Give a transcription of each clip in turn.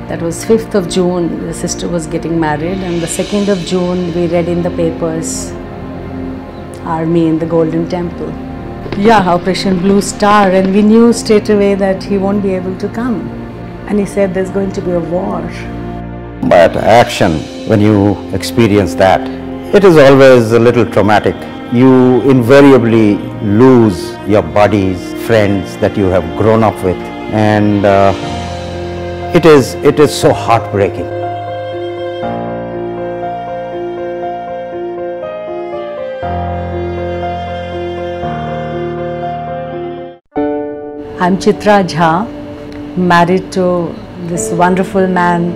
That was 5th of June, the sister was getting married, and the 2nd of June we read in the papers, Army in the Golden Temple. Yeah, Operation Blue Star, and we knew straight away that he won't be able to come. And he said there's going to be a war. But action, when you experience that, it is always a little traumatic. You invariably lose your buddies, friends that you have grown up with, and it is so heartbreaking. I'm Chitra Jha, married to this wonderful man,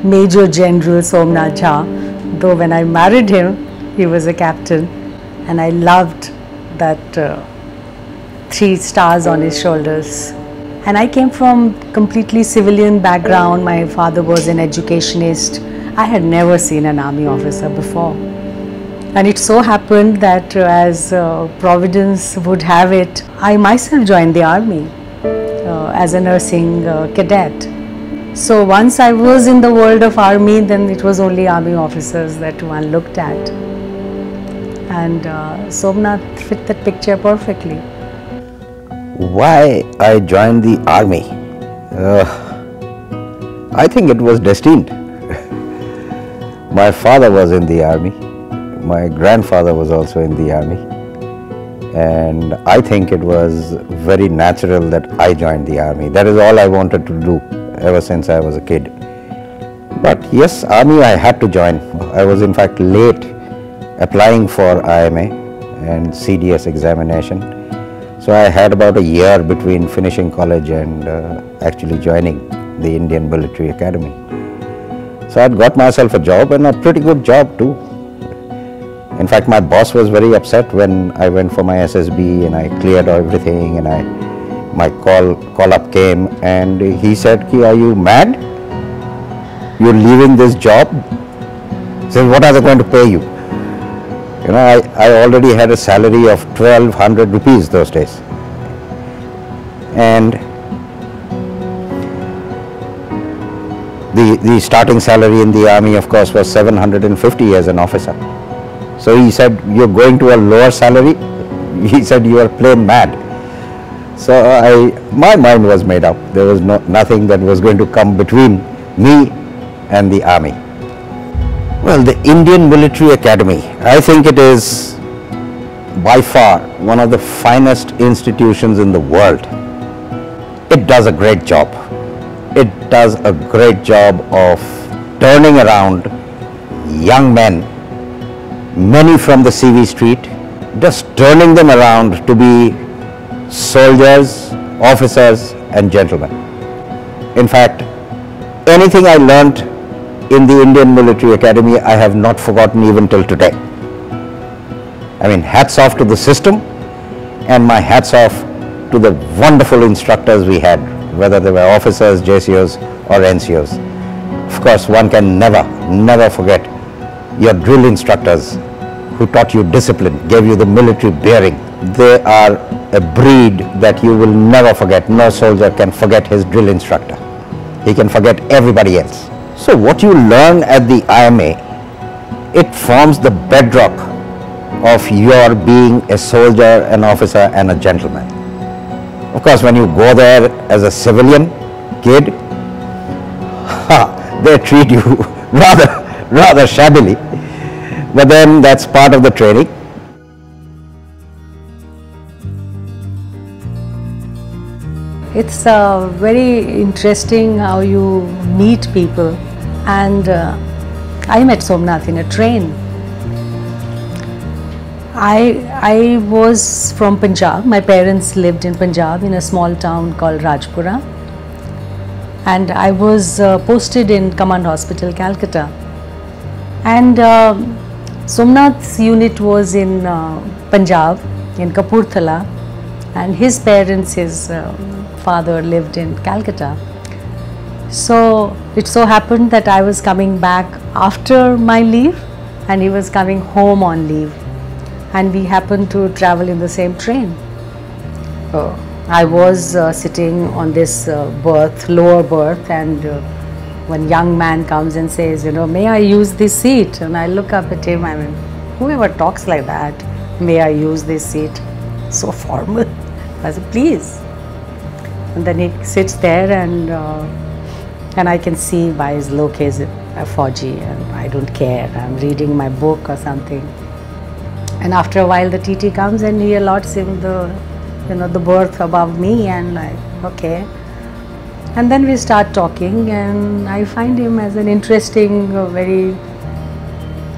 Major General Somnath Jha. Though when I married him, he was a captain, and I loved that 3 stars on his shoulders. And I came from completely civilian background. My father was an educationist. I had never seen an army officer before. And it so happened that as Providence would have it, I myself joined the army as a nursing cadet. So once I was in the world of army, then it was only army officers that one looked at. And Somnath fit that picture perfectly. Why I joined the army? I think it was destined. My father was in the army. My grandfather was also in the army. And I think it was very natural that I joined the army. That is all I wanted to do ever since I was a kid. But yes, army I had to join. I was in fact late applying for IMA and CDS examination. So I had about a year between finishing college and actually joining the Indian Military Academy. So I'd got myself a job, and a pretty good job too. In fact, my boss was very upset when I went for my SSB and I cleared everything, and my call up came, and he said, "Are you mad? You're leaving this job?" He said, "What are they going to pay you?" You know, I already had a salary of 1,200 rupees those days. And the starting salary in the army, of course, was 750 as an officer. So he said, "You're going to a lower salary?" He said, "You are plain mad." So my mind was made up. There was nothing that was going to come between me and the army. Well, the Indian Military Academy, I think it is by far one of the finest institutions in the world. It does a great job. It does a great job of turning around young men, many from the CV street, just turning them around to be soldiers, officers and gentlemen. In fact, anything I learnt in the Indian Military Academy, I have not forgotten even till today. I mean, hats off to the system, and my hats off to the wonderful instructors we had, whether they were officers, JCOs or NCOs. Of course, one can never forget your drill instructors who taught you discipline, gave you the military bearing. They are a breed that you will never forget. No soldier can forget his drill instructor. He can forget everybody else. So what you learn at the IMA, it forms the bedrock of your being a soldier, an officer and a gentleman. Of course, when you go there as a civilian kid, they treat you rather shabbily, but then that's part of the training. It's very interesting how you meet people, and I met Somnath in a train. I was from Punjab. My parents lived in Punjab in a small town called Rajpura, and I was posted in Command Hospital, Calcutta. And Somnath's unit was in Punjab, in Kapurthala, and his parents, his father lived in Calcutta. So it so happened that I was coming back after my leave, and he was coming home on leave, and we happened to travel in the same train. I was sitting on this berth, lower berth, and one young man comes and says, you know, may I use this seat? And I look up at him, I mean, whoever talks like that, may I use this seat? So formal. I said, please. And then he sits there, and I can see by his look he's a Fauji, and I don't care. I'm reading my book or something. And after a while, the TT comes and he allots him the berth above me, and like, okay. And then we start talking, and I find him as an interesting, very,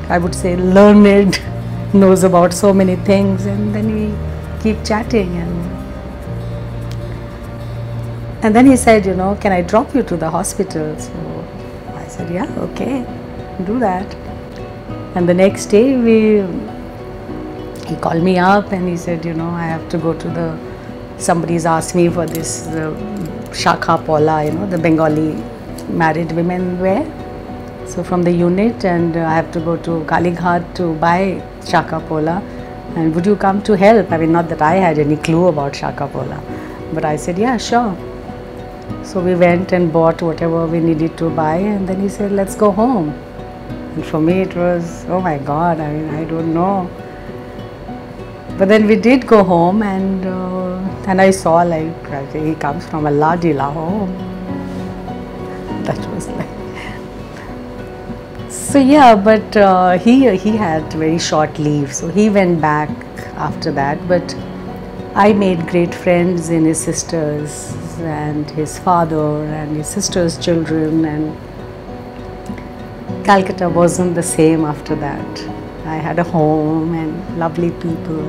I would say, learned, knows about so many things, and then we keep chatting, and then he said, you know, can I drop you to the hospital? So I said, yeah, okay, do that. And the next day he called me up and he said, you know, I have to go to somebody's asked me for this Shakha Paula, you know, the Bengali married women wear. So from the unit, and I have to go to Kalighat to buy Shakha Paula, and would you come to help? I mean, not that I had any clue about Shakha Paula, but I said, yeah, sure. So we went and bought whatever we needed to buy, and then he said, let's go home. And for me it was, oh my God, I mean, I don't know. But then we did go home, and I saw, like, he comes from a Ladila home. That was like, so yeah, but he had very short leave, so he went back after that. But I made great friends in his sisters and his father and his sister's children, and Calcutta wasn't the same after that. I had a home and lovely people,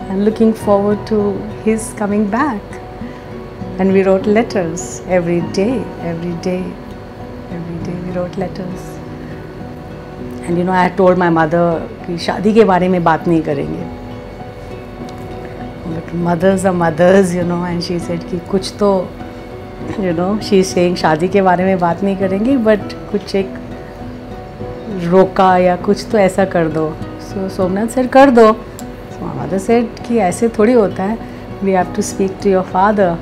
and looking forward to his coming back. And we wrote letters every day we wrote letters. And you know, I had told my mother कि शादी के बारे में बात नहीं करेंगे. But mothers are mothers, you know, and she said कि कुछ तो, you know, she's saying शादी के बारे में बात नहीं करेंगे, but कुछ एक रोका या कुछ तो ऐसा कर दो. So Somnath said कर दो. So my mother said कि ऐसे थोड़ी होता है, we have to speak to your father.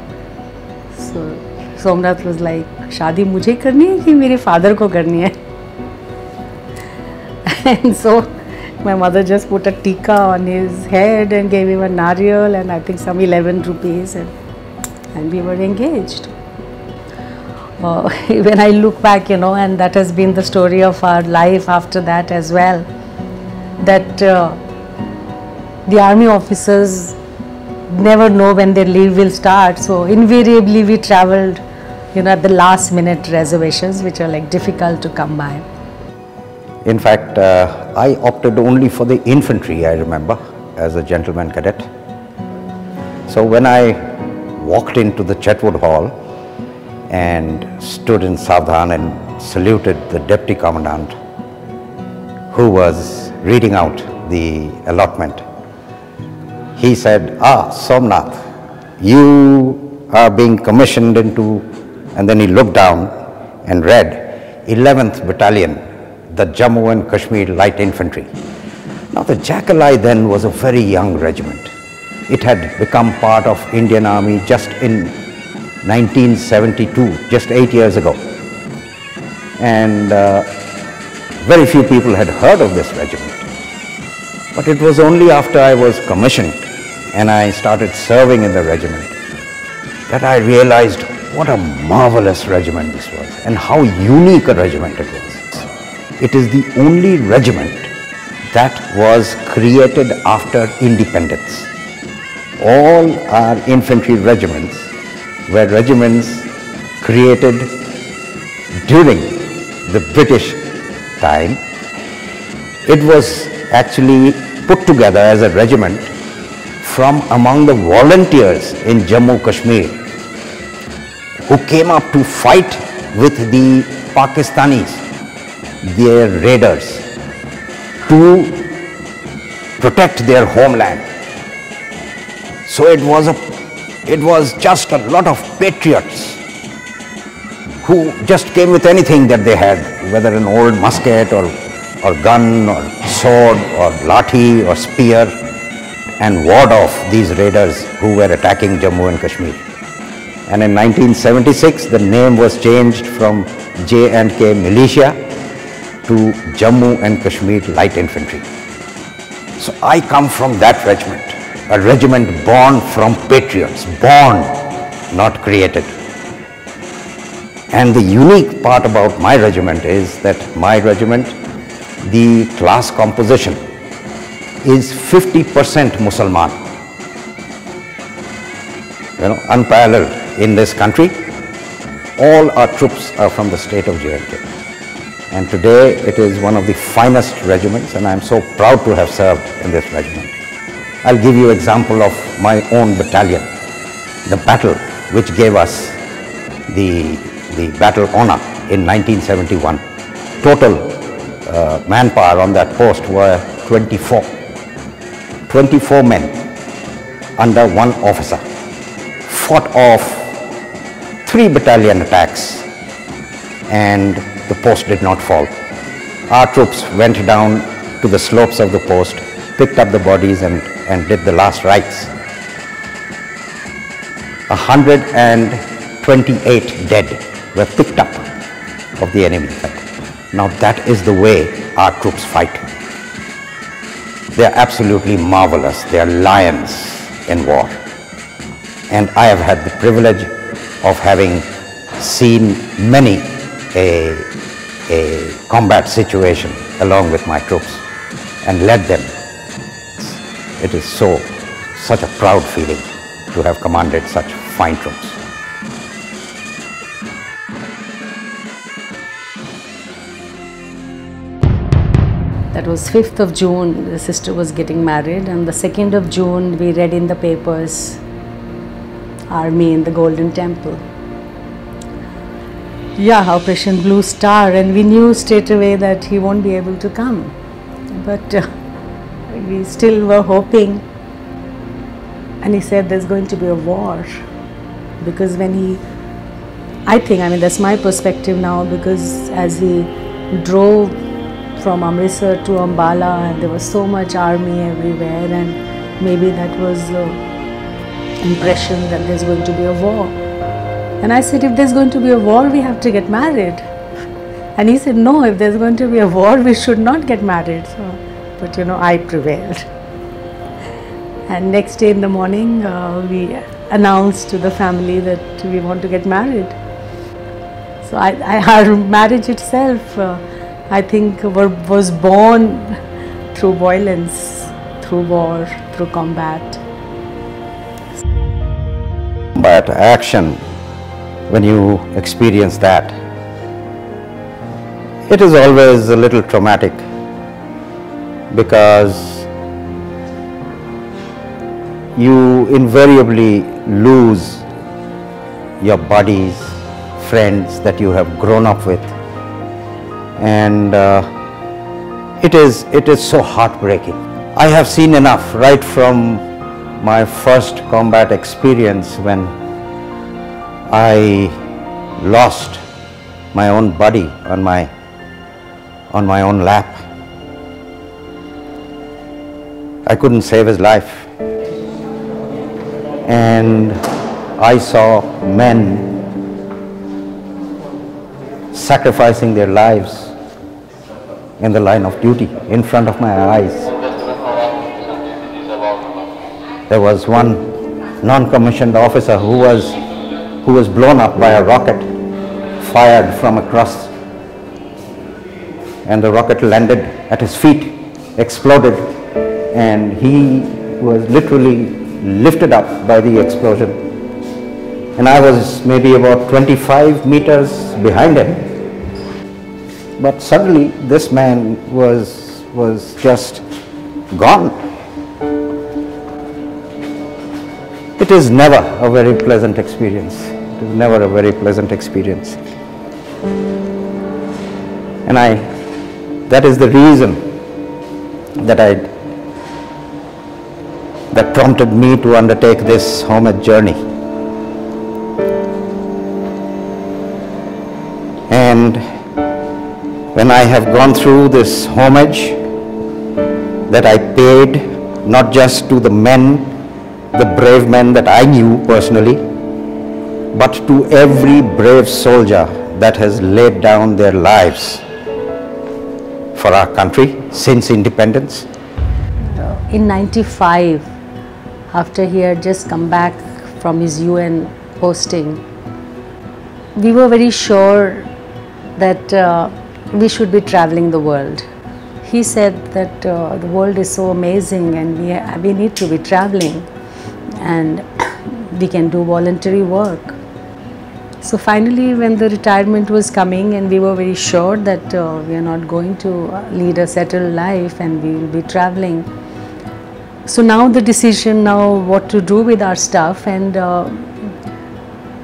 So Somnath was like, शादी मुझे करनी है कि मेरे father को करनी है? And so my mother just put a tika on his head and gave him a nariyal and I think some 11 rupees, and we were engaged. When I look back, you know, and that has been the story of our life after that as well, that the army officers never know when their leave will start, so invariably we traveled, you know, at the last minute reservations, which are like difficult to come by. In fact, I opted only for the infantry, I remember, as a gentleman cadet. So when I walked into the Chetwood Hall and stood in Savdhan and saluted the Deputy Commandant, who was reading out the allotment, he said, Somnath, you are being commissioned into, and then he looked down and read 11th Battalion, the Jammu and Kashmir Light Infantry. Now the Jackalai then was a very young regiment. It had become part of Indian Army just in 1972, just 8 years ago. And very few people had heard of this regiment. But it was only after I was commissioned and I started serving in the regiment that I realized what a marvelous regiment this was and how unique a regiment it was. It is the only regiment that was created after independence. All our infantry regiments were regiments created during the British time. It was actually put together as a regiment from among the volunteers in Jammu Kashmir who came up to fight with the Pakistanis, their raiders, to protect their homeland. So it was just a lot of patriots who just came with anything that they had, whether an old musket or or gun or sword or lathi or spear and ward off these raiders who were attacking Jammu and Kashmir. And in 1976, the name was changed from J&K Militia to Jammu and Kashmir Light Infantry. So I come from that regiment, a regiment born from patriots, born, not created. And the unique part about my regiment is that my regiment, the class composition is 50% Musalman. Unparalleled in this country. All our troops are from the state of J&K. And today it is one of the finest regiments, and I am so proud to have served in this regiment. I'll give you an example of my own battalion, the battle which gave us the battle honor in 1971. Total manpower on that post were 24. 24 men under one officer fought off 3 battalion attacks, and the post did not fall. Our troops went down to the slopes of the post, picked up the bodies and did the last rites. 128 dead were picked up of the enemy. Now that is the way our troops fight. They are absolutely marvelous. They are lions in war. And I have had the privilege of having seen many a combat situation along with my troops and led them. It is such a proud feeling to have commanded such fine troops. That was 5th of June, the sister was getting married, and the 2nd of June we read in the papers, Army in the Golden Temple. Yeah, Operation Blue Star, and we knew straight away that he won't be able to come. But we still were hoping, and he said there's going to be a war. Because when I think that's my perspective now, because as he drove from Amritsar to Ambala, and there was so much army everywhere, and maybe that was the impression that there's going to be a war. And I said, if there's going to be a war, we have to get married. And he said, no, if there's going to be a war, we should not get married. But I prevailed. And next day in the morning, we announced to the family that we want to get married. So our marriage itself, I think, was born through violence, through war, through combat. But action, when you experience that, it is always a little traumatic, because you invariably lose your buddies, friends that you have grown up with, and it is so heartbreaking. I have seen enough right from my first combat experience, when I lost my own buddy on my own lap. I couldn't save his life, and I saw men sacrificing their lives in the line of duty in front of my eyes. There was one non-commissioned officer who was blown up by a rocket fired from across, and the rocket landed at his feet, exploded, and he was literally lifted up by the explosion. And I was maybe about 25 meters behind him. But suddenly this man was just gone. It is never a very pleasant experience. It is never a very pleasant experience. And that is the reason that prompted me to undertake this Homage journey. And when I have gone through this homage that I paid not just to the men, the brave men that I knew personally, but to every brave soldier that has laid down their lives for our country since independence. In 95, after he had just come back from his UN posting, we were very sure that we should be traveling the world. He said that the world is so amazing and we need to be traveling and we can do voluntary work. So finally, when the retirement was coming and we were very sure that we are not going to lead a settled life and we will be traveling. So now the decision what to do with our stuff, and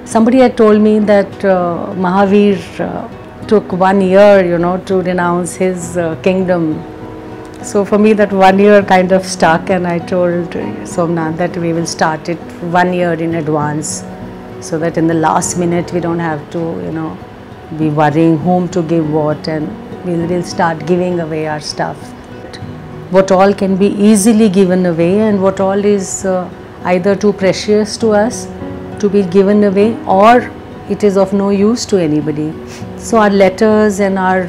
somebody had told me that Mahavir took 1 year, to renounce his kingdom. So for me that 1 year kind of stuck, and I told Somnath that we will start it 1 year in advance, so that in the last minute we don't have to, be worrying whom to give what, and we'll start giving away our stuff. What all can be easily given away and what all is either too precious to us to be given away, or it is of no use to anybody. So our letters and our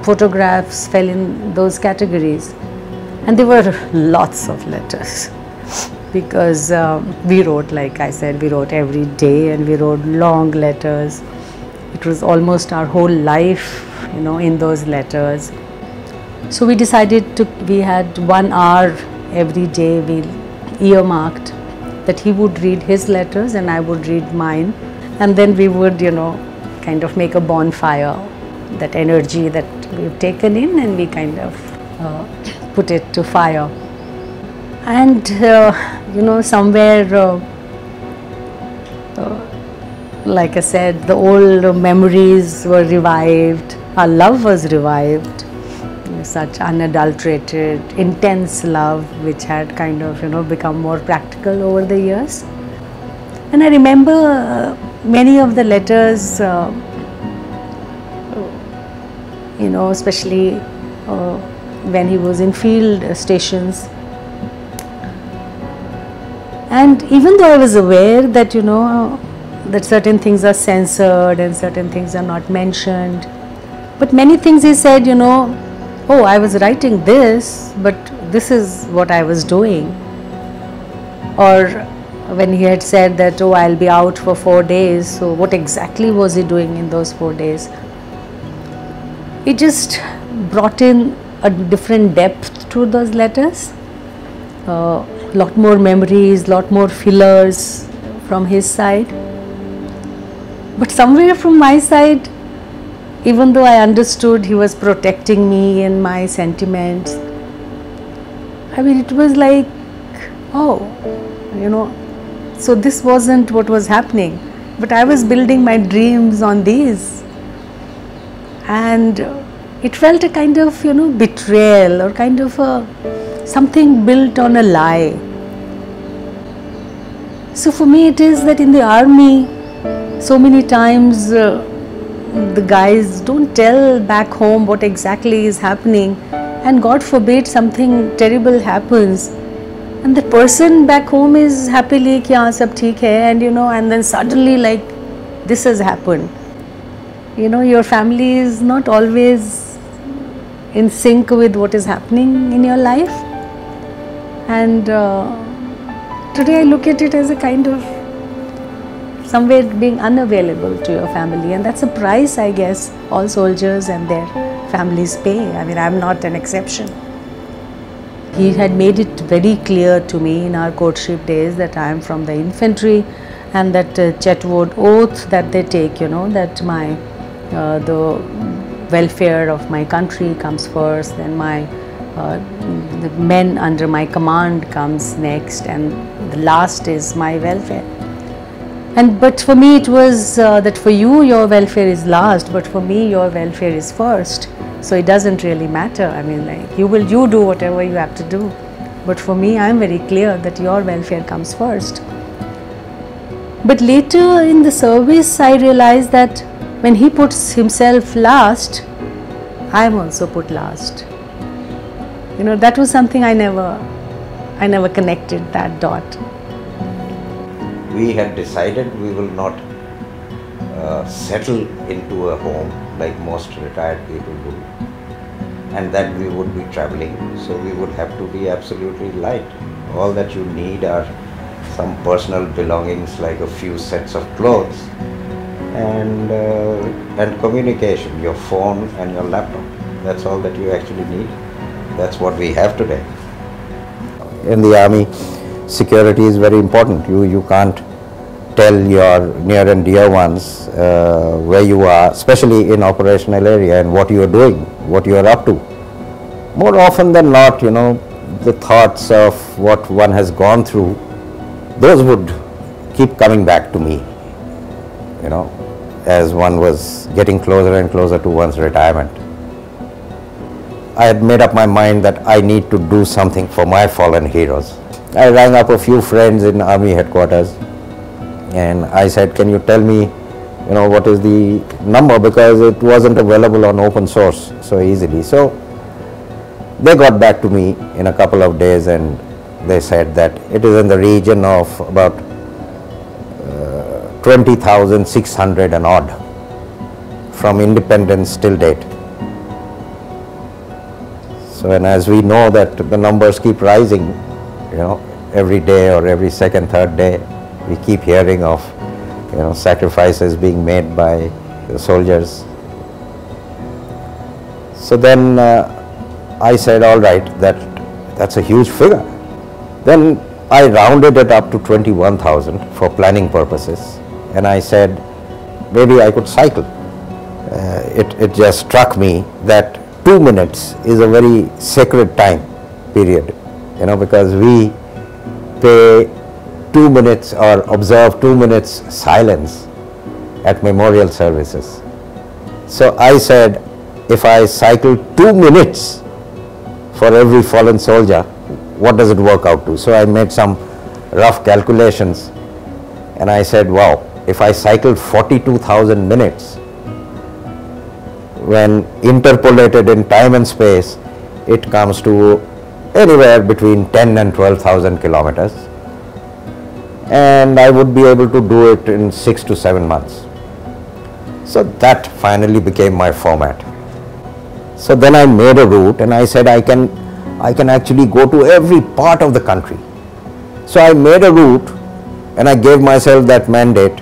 photographs fell in those categories, and there were lots of letters because we wrote, like I said, we wrote every day and we wrote long letters. It was almost our whole life, in those letters. So we decided we had 1 hour every day we earmarked that he would read his letters and I would read mine, and then we would, kind of make a bonfire, that energy that we've taken in, and we kind of put it to fire. And somewhere, like I said, the old memories were revived, our love was revived, such unadulterated, intense love which had kind of, become more practical over the years. And I remember many of the letters, especially when he was in field stations. And even though I was aware that, that certain things are censored and certain things are not mentioned, but many things he said, oh, I was writing this, but this is what I was doing. Or when he had said that, oh, I'll be out for 4 days, so what exactly was he doing in those 4 days? It just brought in a different depth to those letters, lot more memories, lot more fillers from his side. But somewhere from my side, even though I understood he was protecting me and my sentiments, I mean, it was like, oh, so this wasn't what was happening, but I was building my dreams on these. And it felt a kind of, betrayal, or kind of something built on a lie. So for me it is that in the army, so many times the guys don't tell back home what exactly is happening, and God forbid something terrible happens, and the person back home is happily ki haan sab theek hai, and and then suddenly like this has happened. Your family is not always in sync with what is happening in your life, and today I look at it as a kind of somewhere being unavailable to your family, and that's a price, I guess, all soldiers and their families pay. I mean, I'm not an exception. He had made it very clear to me in our courtship days that I am from the infantry, and that Chetwood oath that they take, that the welfare of my country comes first, then the men under my command comes next, and the last is my welfare. But for me it was that for you your welfare is last, but for me your welfare is first. So it doesn't really matter. I mean, like you do whatever you have to do, but for me I am very clear that your welfare comes first. But later in the service I realized that when he puts himself last, I am also put last. You know, that was something I never connected that dot. We had decided we will not settle into a home like most retired people do, and that we would be traveling, so we would have to be absolutely light. All that you need are some personal belongings like a few sets of clothes and communication, your phone and your laptop. That's all that you actually need. That's what we have today. In the army, security is very important. You can't tell your near and dear ones where you are, especially in operational area, and what you are doing, what you are up to. More often than not, you know, the thoughts of what one has gone through, those would keep coming back to me, you know, as one was getting closer and closer to one's retirement. I had made up my mind that I need to do something for my fallen heroes. I rang up a few friends in army headquarters and I said, can you tell me, you know, what is the number, because it wasn't available on open source so easily. So they got back to me in a couple of days and they said that it is in the region of about 20,600 and odd from independence till date. So, and as we know that the numbers keep rising, you know, every day or every second, third day, we keep hearing of, you know, sacrifices being made by the soldiers. So then I said, all right, that's a huge figure. Then I rounded it up to 21,000 for planning purposes, and I said, maybe I could cycle. It just struck me that 2 minutes is a very sacred time period, you know, because we pay 2 minutes or observe 2 minutes silence at memorial services. So I said, if I cycle 2 minutes for every fallen soldier, what does it work out to? So I made some rough calculations and I said, wow, if I cycled 42,000 minutes, when interpolated in time and space, it comes to anywhere between 10 and 12,000 kilometers. And I would be able to do it in 6 to 7 months. So that finally became my format. So then I made a route and I said I can actually go to every part of the country. So I made a route and I gave myself that mandate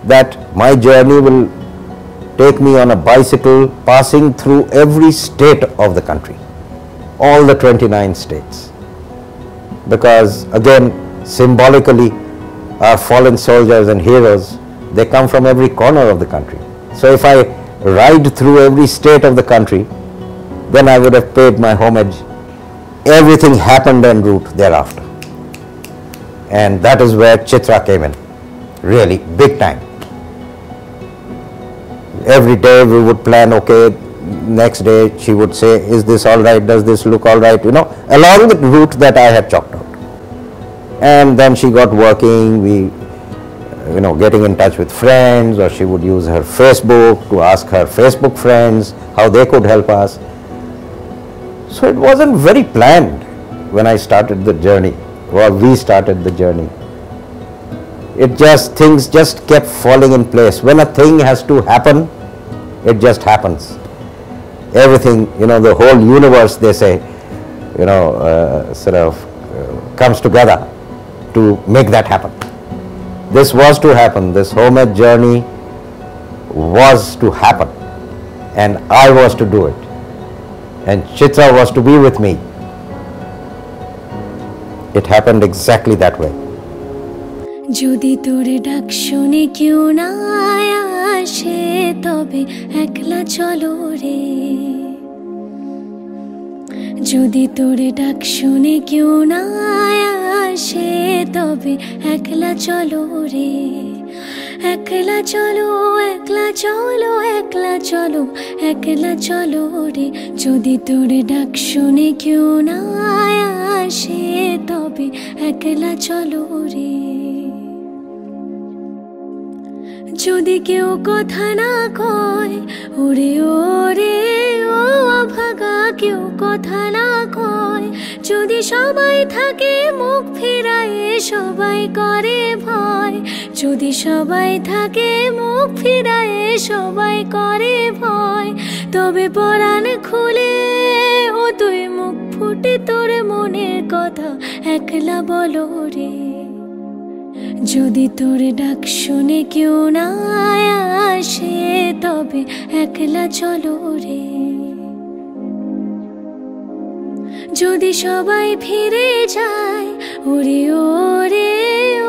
that my journey will take me on a bicycle passing through every state of the country, all the 29 states. Because again, symbolically, our fallen soldiers and heroes, they come from every corner of the country. So if I ride through every state of the country, then I would have paid my homage. Everything happened en route thereafter. And that is where Chitra came in, really big time. Every day we would plan, okay, next day she would say, is this all right, does this look all right, you know, along the route that I had chalked out. And then she got working, we, you know, getting in touch with friends, or she would use her Facebook to ask her Facebook friends how they could help us. So it wasn't very planned when I started the journey, or we started the journey. It just, things just kept falling in place. When a thing has to happen, it just happens. Everything, you know, the whole universe, they say, you know, comes together to make that happen. This was to happen. This Homage journey was to happen, and I was to do it, and Chitra was to be with me. It happened exactly that way. যদি তোরে ডাক শুনে কেউ না আসে তবে একলা চলো রে যদি তোরে ডাক শুনে কেউ না আসে তবে একলা চলো রে একলা চলো একলা চলো একলা চলো একলা চলো রে যদি তোরে ডাক শুনে কেউ না আসে তবে একলা চলো রে যদি কেউ কথা না কয়, ওরে ওরে ও অভাগা কেউ কথা না কয়, যদি সবাই থাকে মুখ ফিরায়ে সবাই করে ভয়, যদি সবাই থাকে মুখ ফিরায়ে সবাই করে ভয়, তবে পরাণ খুলে ও তুই মুখ ফুটে তোর মনের কথা একলা বলো রে। যদি তোর ডাক শুনে কেউ না আসে, তবে একলা চলো রে। যদি সবাই ফিরে যায়, ওরে ওরে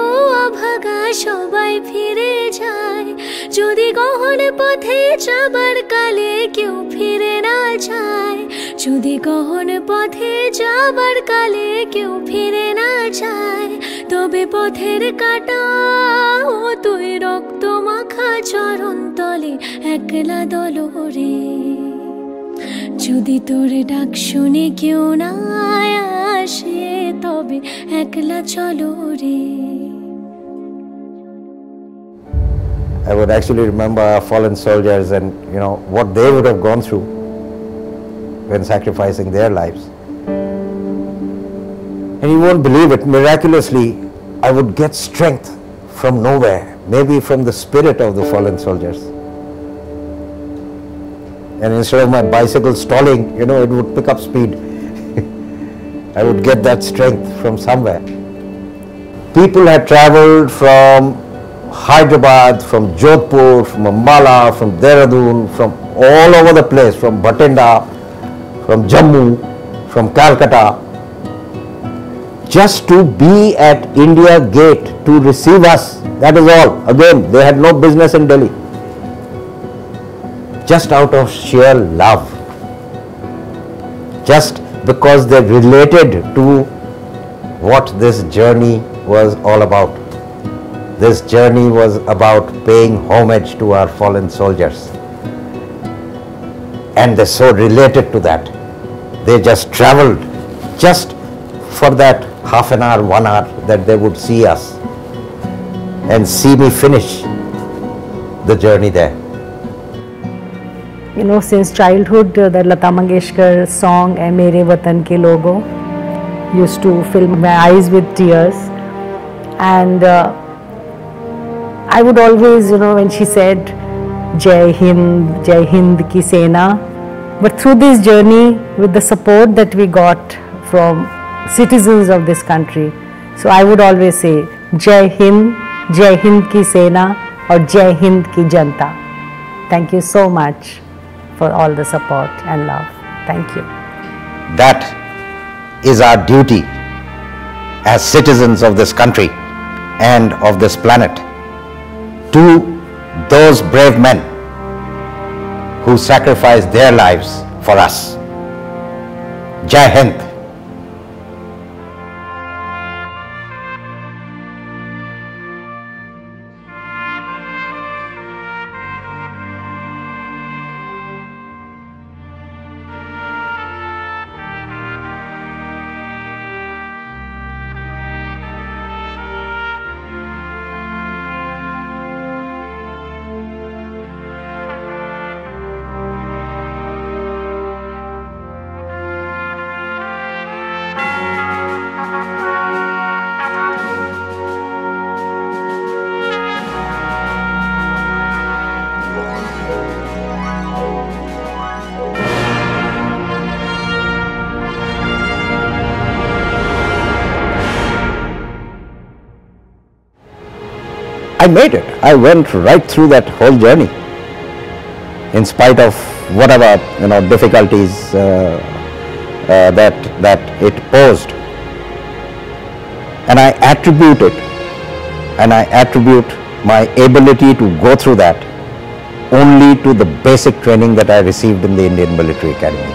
ও অভাগা সবাই ফিরে যায়, যদি গহন পথে যাবার কালে কেউ ফিরে না যায়, যদি গহন পথে যাবার কালে কেউ ফিরে না যায়, তবে পথের কাটা ও তুই রক্ত মাখা চরণ তলে একলা দলো রে। যদি তোর ডাক শুনে কেউ না আসে, তবে একলা চলো রে। I would actually remember our fallen soldiers and what they would have gone through when sacrificing their lives. And you won't believe it, miraculously I would get strength from nowhere, maybe from the spirit of the fallen soldiers. And instead of my bicycle stalling, it would pick up speed. I would get that strength from somewhere. People had traveled from Hyderabad, from Jodhpur, from Ambala, from Dehradun, from all over the place, from Bhatinda, from Jammu, from Calcutta, just to be at India Gate to receive us. That is all. Again, they had no business in Delhi. Just out of sheer love. Just because they related to what this journey was all about. This journey was about paying homage to our fallen soldiers. And they so related to that. They just traveled just for that half an hour, 1 hour that they would see us and see me finish the journey there. Since childhood, the Lata Mangeshkar song "Ae Mere Watan Ke Logo" used to fill my eyes with tears, and I would always, when she said Jai Hind Ki Sena, but through this journey, with the support that we got from citizens of this country, so I would always say Jai Hind Ki Sena or Jai Hind Ki Janta. Thank you so much for all the support and love. Thank you. That is our duty as citizens of this country and of this planet to those brave men who sacrificed their lives for us. Jai Hind. I made it. I went right through that whole journey in spite of whatever difficulties that it posed, and I attribute it, and I attribute my ability to go through that only to the basic training that I received in the Indian Military Academy.